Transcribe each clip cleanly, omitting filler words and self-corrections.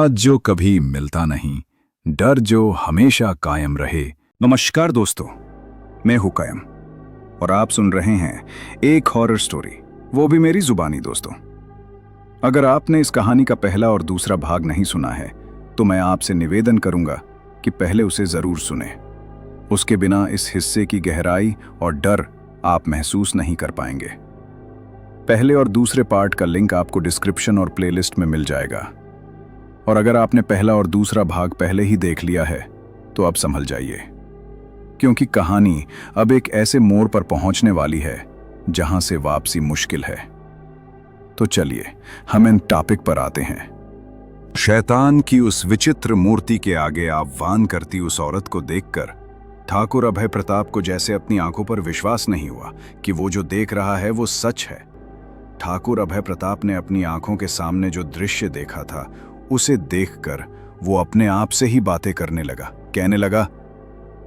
साथ जो कभी मिलता नहीं, डर जो हमेशा कायम रहे। नमस्कार दोस्तों, मैं हूं कायम और आप सुन रहे हैं एक हॉरर स्टोरी, वो भी मेरी जुबानी। दोस्तों, अगर आपने इस कहानी का पहला और दूसरा भाग नहीं सुना है तो मैं आपसे निवेदन करूंगा कि पहले उसे जरूर सुने। उसके बिना इस हिस्से की गहराई और डर आप महसूस नहीं कर पाएंगे। पहले और दूसरे पार्ट का लिंक आपको डिस्क्रिप्शन और प्लेलिस्ट में मिल जाएगा। और अगर आपने पहला और दूसरा भाग पहले ही देख लिया है तो अब संभल जाइए, क्योंकि कहानी अब एक ऐसे मोड़ पर पहुंचने वाली है जहां से वापसी मुश्किल है। तो चलिए हम इन टॉपिक पर आते हैं। शैतान की उस विचित्र मूर्ति के आगे आह्वान करती उस औरत को देखकर ठाकुर अभय प्रताप को जैसे अपनी आंखों पर विश्वास नहीं हुआ कि वो जो देख रहा है वो सच है। ठाकुर अभय प्रताप ने अपनी आंखों के सामने जो दृश्य देखा था उसे देखकर वो अपने आप से ही बातें करने लगा, कहने लगा,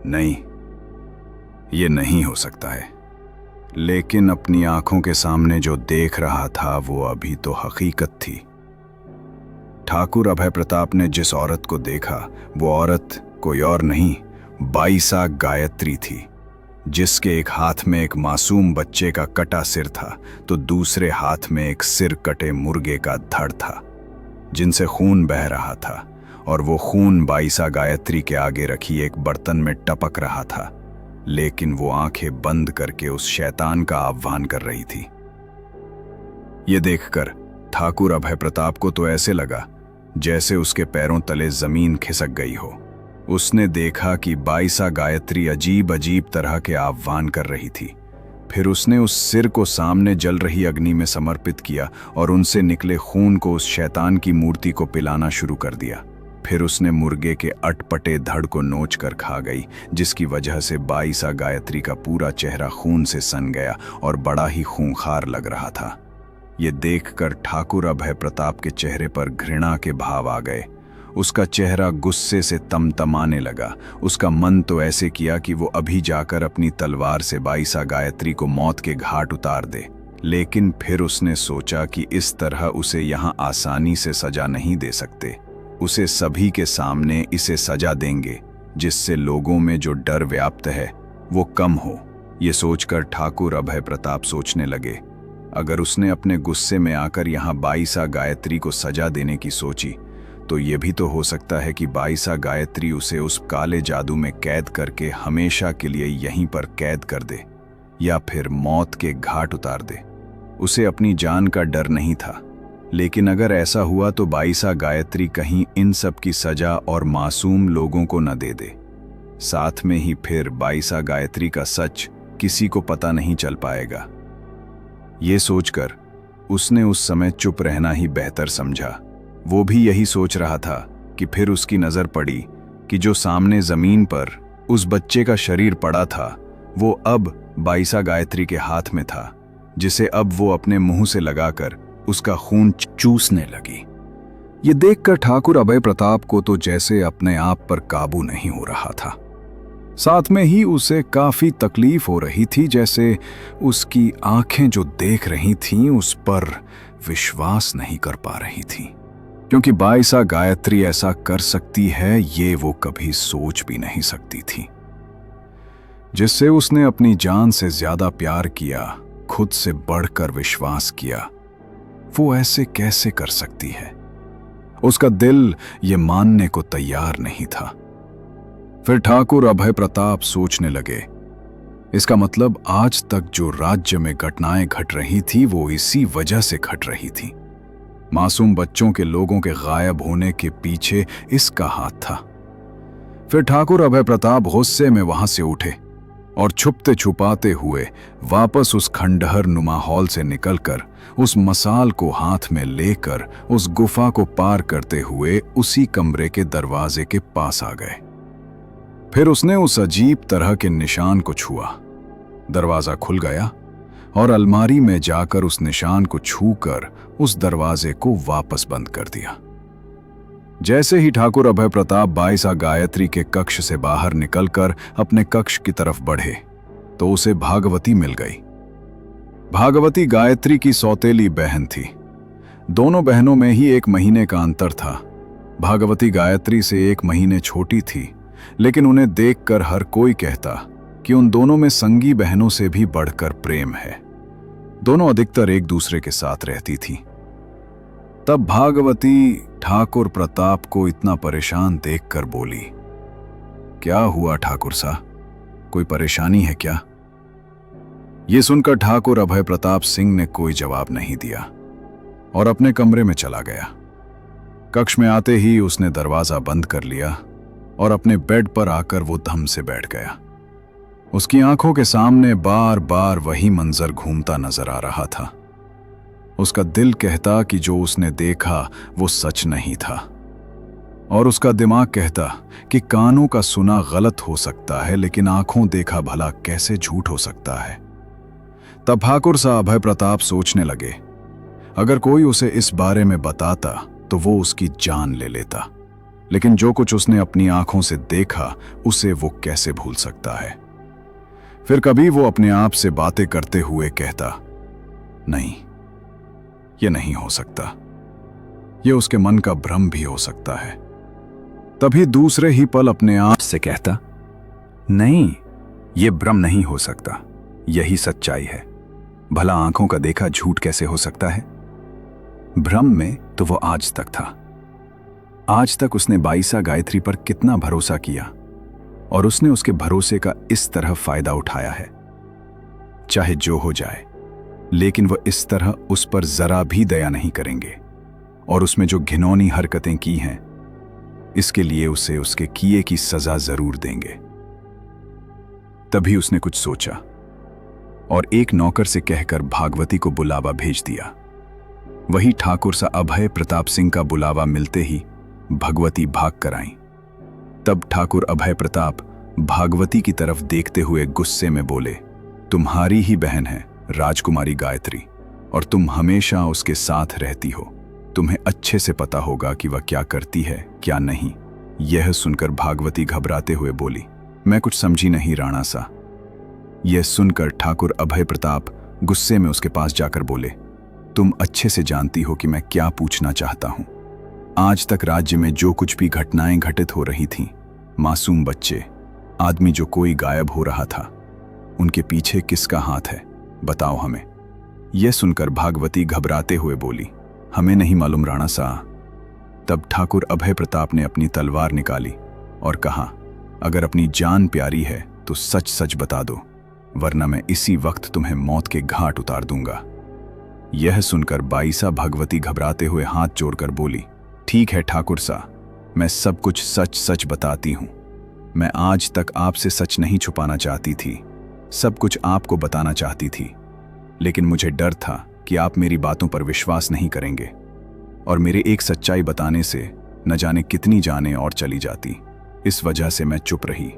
नहीं, ये नहीं हो सकता है। लेकिन अपनी आंखों के सामने जो देख रहा था वो अभी तो हकीकत थी। ठाकुर अभय प्रताप ने जिस औरत को देखा वो औरत कोई और नहीं, बाईसा गायत्री थी, जिसके एक हाथ में एक मासूम बच्चे का कटा सिर था तो दूसरे हाथ में एक सिर कटे मुर्गे का धड़ था, जिनसे खून बह रहा था। और वो खून बाईसा गायत्री के आगे रखी एक बर्तन में टपक रहा था, लेकिन वो आंखें बंद करके उस शैतान का आह्वान कर रही थी। ये देखकर ठाकुर अभय प्रताप को तो ऐसे लगा जैसे उसके पैरों तले जमीन खिसक गई हो। उसने देखा कि बाईसा गायत्री अजीब अजीब तरह के आह्वान कर रही थी। फिर उसने उस सिर को सामने जल रही अग्नि में समर्पित किया और उनसे निकले खून को उस शैतान की मूर्ति को पिलाना शुरू कर दिया। फिर उसने मुर्गे के अटपटे धड़ को नोच कर खा गई, जिसकी वजह से बाईसा गायत्री का पूरा चेहरा खून से सन गया और बड़ा ही खूंखार लग रहा था। ये देखकर ठाकुर अभय प्रताप के चेहरे पर घृणा के भाव आ गए। उसका चेहरा गुस्से से तमतमाने लगा। उसका मन तो ऐसे किया कि वो अभी जाकर अपनी तलवार से बाईसा गायत्री को मौत के घाट उतार दे, लेकिन फिर उसने सोचा कि इस तरह उसे यहाँ आसानी से सजा नहीं दे सकते। उसे सभी के सामने इसे सजा देंगे जिससे लोगों में जो डर व्याप्त है वो कम हो। ये सोचकर ठाकुर अभय प्रताप सोचने लगे, अगर उसने अपने गुस्से में आकर यहाँ बाईसा गायत्री को सजा देने की सोची तो ये भी तो हो सकता है कि बाईसा गायत्री उसे उस काले जादू में कैद करके हमेशा के लिए यहीं पर कैद कर दे या फिर मौत के घाट उतार दे। उसे अपनी जान का डर नहीं था, लेकिन अगर ऐसा हुआ तो बाईसा गायत्री कहीं इन सब की सजा और मासूम लोगों को न दे दे। साथ में ही फिर बाईसा गायत्री का सच किसी को पता नहीं चल पाएगा। ये सोचकर उसने उस समय चुप रहना ही बेहतर समझा। वो भी यही सोच रहा था कि फिर उसकी नजर पड़ी कि जो सामने जमीन पर उस बच्चे का शरीर पड़ा था वो अब बाईसा गायत्री के हाथ में था, जिसे अब वो अपने मुंह से लगाकर उसका खून चूसने लगी। ये देखकर ठाकुर अभय प्रताप को तो जैसे अपने आप पर काबू नहीं हो रहा था, साथ में ही उसे काफी तकलीफ हो रही थी, जैसे उसकी आंखें जो देख रही थीं उस पर विश्वास नहीं कर पा रही थीं, क्योंकि बाईसा गायत्री ऐसा कर सकती है ये वो कभी सोच भी नहीं सकती थी। जिससे उसने अपनी जान से ज्यादा प्यार किया, खुद से बढ़कर विश्वास किया, वो ऐसे कैसे कर सकती है? उसका दिल ये मानने को तैयार नहीं था। फिर ठाकुर अभय प्रताप सोचने लगे, इसका मतलब आज तक जो राज्य में घटनाएं घट रही थी वो इसी वजह से घट रही थी। मासूम बच्चों के लोगों के गायब होने के पीछे इसका हाथ था। फिर ठाकुर अभय प्रताप गुस्से में वहां से उठे और छुपते छुपाते हुए वापस उस खंडहर नुमा हॉल से निकलकर उस मसाल को हाथ में लेकर उस गुफा को पार करते हुए उसी कमरे के दरवाजे के पास आ गए। फिर उसने उस अजीब तरह के निशान को छुआ। दरवाजा खुल गया और अलमारी में जाकर उस निशान को छूकर उस दरवाजे को वापस बंद कर दिया। जैसे ही ठाकुर अभय प्रताप बाईसा गायत्री के कक्ष से बाहर निकलकर अपने कक्ष की तरफ बढ़े तो उसे भागवती मिल गई। भागवती गायत्री की सौतेली बहन थी। दोनों बहनों में ही 1 महीने का अंतर था। भागवती गायत्री से 1 महीने छोटी थी, लेकिन उन्हें देखकर हर कोई कहता कि उन दोनों में संगी बहनों से भी बढ़कर प्रेम है। दोनों अधिकतर एक दूसरे के साथ रहती थी। तब भागवती ठाकुर प्रताप को इतना परेशान देखकर बोली, क्या हुआ ठाकुर सा, कोई परेशानी है क्या? ये सुनकर ठाकुर अभय प्रताप सिंह ने कोई जवाब नहीं दिया और अपने कमरे में चला गया। कक्ष में आते ही उसने दरवाजा बंद कर लिया और अपने बेड पर आकर वो धम से बैठ गया। उसकी आंखों के सामने बार बार वही मंजर घूमता नजर आ रहा था। उसका दिल कहता कि जो उसने देखा वो सच नहीं था, और उसका दिमाग कहता कि कानों का सुना गलत हो सकता है, लेकिन आंखों देखा भला कैसे झूठ हो सकता है। तब ठाकुर सा अभय प्रताप सोचने लगे, अगर कोई उसे इस बारे में बताता तो वो उसकी जान ले लेता, लेकिन जो कुछ उसने अपनी आंखों से देखा उसे वो कैसे भूल सकता है। फिर कभी वो अपने आप से बातें करते हुए कहता, नहीं, ये नहीं हो सकता, ये उसके मन का भ्रम भी हो सकता है। तभी दूसरे ही पल अपने आप से कहता, नहीं, ये भ्रम नहीं हो सकता, यही सच्चाई है। भला आंखों का देखा झूठ कैसे हो सकता है? भ्रम में तो वो आज तक था। आज तक उसने बाईसा गायत्री पर कितना भरोसा किया, और उसने उसके भरोसे का इस तरह फायदा उठाया है। चाहे जो हो जाए, लेकिन वह इस तरह उस पर जरा भी दया नहीं करेंगे, और उसमें जो घिनौनी हरकतें की हैं, इसके लिए उसे उसके किए की सजा जरूर देंगे। तभी उसने कुछ सोचा और एक नौकर से कहकर भागवती को बुलावा भेज दिया। वही ठाकुर सा अभय प्रताप सिंह का बुलावा मिलते ही भगवती भाग कर आई। तब ठाकुर अभय प्रताप भागवती की तरफ देखते हुए गुस्से में बोले, तुम्हारी ही बहन है राजकुमारी गायत्री, और तुम हमेशा उसके साथ रहती हो। तुम्हें अच्छे से पता होगा कि वह क्या करती है क्या नहीं। यह सुनकर भागवती घबराते हुए बोली, मैं कुछ समझी नहीं राणा सा। यह सुनकर ठाकुर अभय प्रताप गुस्से में उसके पास जाकर बोले, तुम अच्छे से जानती हो कि मैं क्या पूछना चाहता हूं। आज तक राज्य में जो कुछ भी घटनाएं घटित हो रही थीं, मासूम बच्चे, आदमी जो कोई गायब हो रहा था, उनके पीछे किसका हाथ है, बताओ हमें। यह सुनकर भागवती घबराते हुए बोली, हमें नहीं मालूम राणा सा। तब ठाकुर अभय प्रताप ने अपनी तलवार निकाली और कहा, अगर अपनी जान प्यारी है तो सच सच बता दो, वरना मैं इसी वक्त तुम्हें मौत के घाट उतार दूंगा। यह सुनकर बाईसा भगवती घबराते हुए हाथ जोड़कर बोली, ठीक है ठाकुर सा, मैं सब कुछ सच सच बताती हूं। मैं आज तक आपसे सच नहीं छुपाना चाहती थी, सब कुछ आपको बताना चाहती थी, लेकिन मुझे डर था कि आप मेरी बातों पर विश्वास नहीं करेंगे और मेरे एक सच्चाई बताने से न जाने कितनी जानें और चली जाती। इस वजह से मैं चुप रही।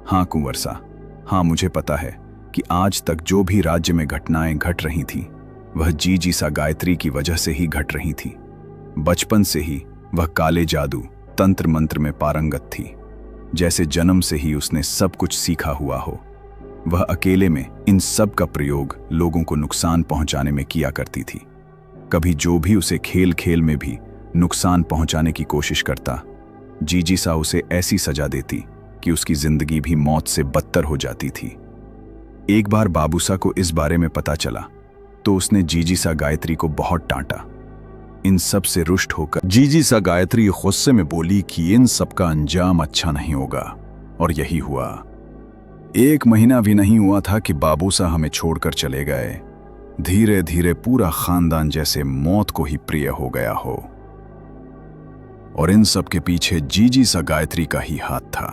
हाँ कुंवर सा, हाँ मुझे पता है कि आज तक जो भी राज्य में घटनाएं घट रही थी वह जी सा गायत्री की वजह से ही घट रही थी। बचपन से ही वह काले जादू तंत्र मंत्र में पारंगत थी, जैसे जन्म से ही उसने सब कुछ सीखा हुआ हो। वह अकेले में इन सब का प्रयोग लोगों को नुकसान पहुंचाने में किया करती थी। कभी जो भी उसे खेल खेल में भी नुकसान पहुंचाने की कोशिश करता, जी सा उसे ऐसी सजा देती कि उसकी जिंदगी भी मौत से बदतर हो जाती थी। एक बार बाबूसा को इस बारे में पता चला तो उसने जी सा गायत्री को बहुत डांटा। इन सब से रुष्ट होकर जी सा गायत्री गुस्से में बोली कि इन सब का अंजाम अच्छा नहीं होगा, और यही हुआ। 1 महीना भी नहीं हुआ था कि बाबूसा हमें छोड़कर चले गए। धीरे धीरे पूरा खानदान जैसे मौत को ही प्रिय हो गया हो, और इन सब के पीछे जी सा गायत्री का ही हाथ था।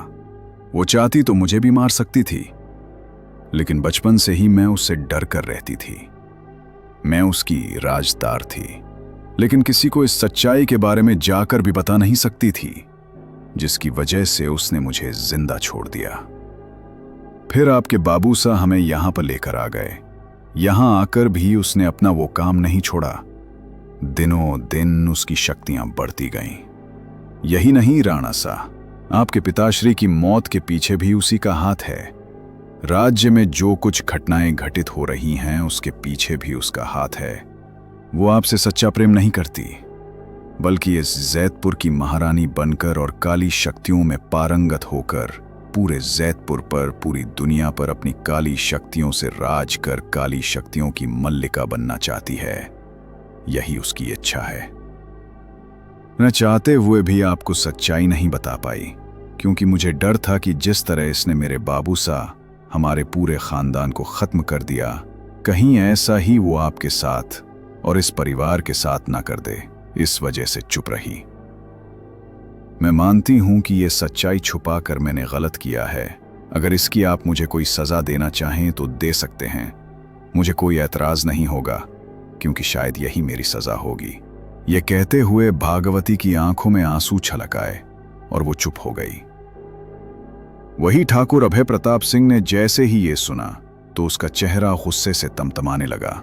वो चाहती तो मुझे भी मार सकती थी, लेकिन बचपन से ही मैं उससे डर कर रहती थी। मैं उसकी राजदार थी, लेकिन किसी को इस सच्चाई के बारे में जाकर भी बता नहीं सकती थी, जिसकी वजह से उसने मुझे जिंदा छोड़ दिया। फिर आपके बाबूसा हमें यहां पर लेकर आ गए। यहां आकर भी उसने अपना वो काम नहीं छोड़ा। दिनों दिन उसकी शक्तियां बढ़ती गईं। यही नहीं राणा सा, आपके पिताश्री की मौत के पीछे भी उसी का हाथ है। राज्य में जो कुछ घटनाएं घटित हो रही हैं उसके पीछे भी उसका हाथ है। वो आपसे सच्चा प्रेम नहीं करती, बल्कि इस जैतपुर की महारानी बनकर और काली शक्तियों में पारंगत होकर पूरे जैतपुर पर, पूरी दुनिया पर अपनी काली शक्तियों से राज कर काली शक्तियों की मल्लिका बनना चाहती है। यही उसकी इच्छा है। न चाहते हुए भी आपको सच्चाई नहीं बता पाई, क्योंकि मुझे डर था कि जिस तरह इसने मेरे बाबू सा हमारे पूरे खानदान को खत्म कर दिया, कहीं ऐसा ही वो आपके साथ और इस परिवार के साथ ना कर दे। इस वजह से चुप रही। मैं मानती हूं कि ये सच्चाई छुपाकर मैंने गलत किया है। अगर इसकी आप मुझे कोई सजा देना चाहें तो दे सकते हैं। मुझे कोई ऐतराज नहीं होगा, क्योंकि शायद यही मेरी सजा होगी। ये कहते हुए भागवती की आंखों में आंसू छलक आए और वो चुप हो गई। वही ठाकुर अभय प्रताप सिंह ने जैसे ही ये सुना तो उसका चेहरा गुस्से से तमतमाने लगा।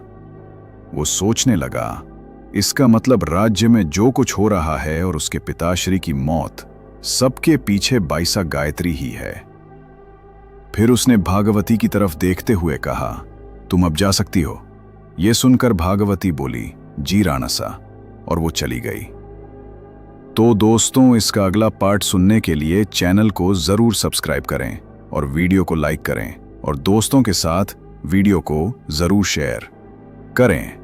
वो सोचने लगा, इसका मतलब राज्य में जो कुछ हो रहा है और उसके पिताश्री की मौत, सबके पीछे बाईसा गायत्री ही है। फिर उसने भागवती की तरफ देखते हुए कहा, तुम अब जा सकती हो। यह सुनकर भागवती बोली, जी राणा, और वो चली गई। तो दोस्तों, इसका अगला पार्ट सुनने के लिए चैनल को जरूर सब्सक्राइब करें और वीडियो को लाइक करें और दोस्तों के साथ वीडियो को जरूर शेयर करें।